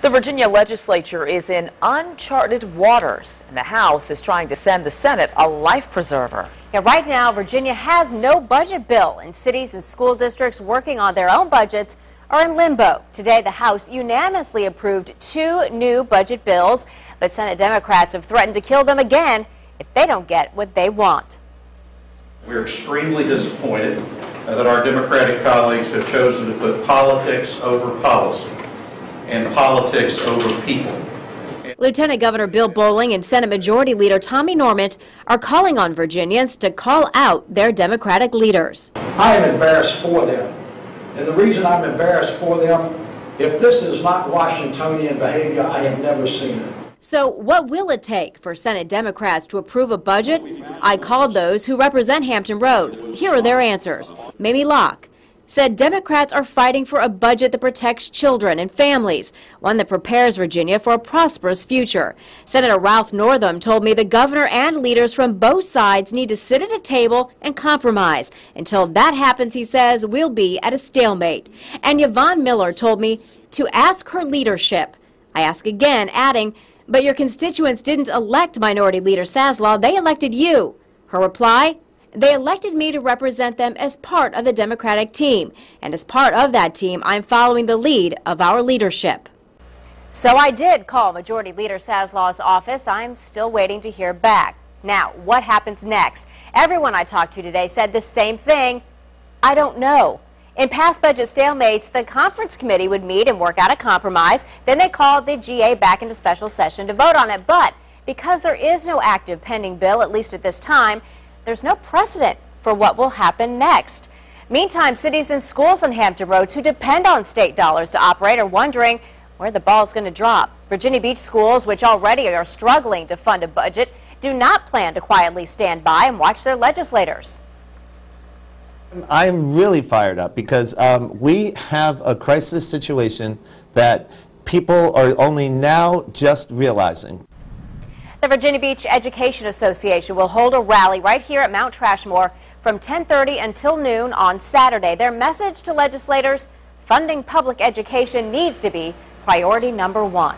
The Virginia legislature is in uncharted waters, and the House is trying to send the Senate a life preserver. Yeah, right now, Virginia has no budget bill, and cities and school districts working on their own budgets are in limbo. Today, the House unanimously approved 2 new budget bills, but Senate Democrats have threatened to kill them again if they don't get what they want. We're extremely disappointed that our Democratic colleagues have chosen to put politics over policy and politics over people. Lieutenant Governor Bill Bolling and Senate Majority Leader Tommy Normant are calling on Virginians to call out their Democratic leaders. I am embarrassed for them. And the reason I'm embarrassed for them, if this is not Washingtonian behavior, I have never seen it. So what will it take for Senate Democrats to approve a budget? I called those who represent Hampton Roads. Here are their answers. Mamie Locke said Democrats are fighting for a budget that protects children and families, one that prepares Virginia for a prosperous future. Senator Ralph Northam told me the governor and leaders from both sides need to sit at a table and compromise. Until that happens, he says, we'll be at a stalemate. And Yvonne Miller told me to ask her leadership. I ask again, adding, but your constituents didn't elect Minority Leader Saslaw, they elected you. Her reply, they elected me to represent them as part of the Democratic team. And as part of that team, I'm following the lead of our leadership. So I did call Majority Leader Saslaw's office. I'm still waiting to hear back. Now, what happens next? Everyone I talked to today said the same thing. I don't know. In past budget stalemates, the conference committee would meet and work out a compromise. Then they called the GA back into special session to vote on it. But because there is no active pending bill, at least at this time, there's no precedent for what will happen next. Meantime, cities and schools on Hampton Roads who depend on state dollars to operate are wondering where the ball is going to drop. Virginia Beach schools, which already are struggling to fund a budget, do not plan to quietly stand by and watch their legislators. I'm really fired up because we have a crisis situation that people are only now just realizing. The Virginia Beach Education Association will hold a rally right here at Mount Trashmore from 10:30 until noon on Saturday. Their message to legislators, funding public education needs to be priority number 1.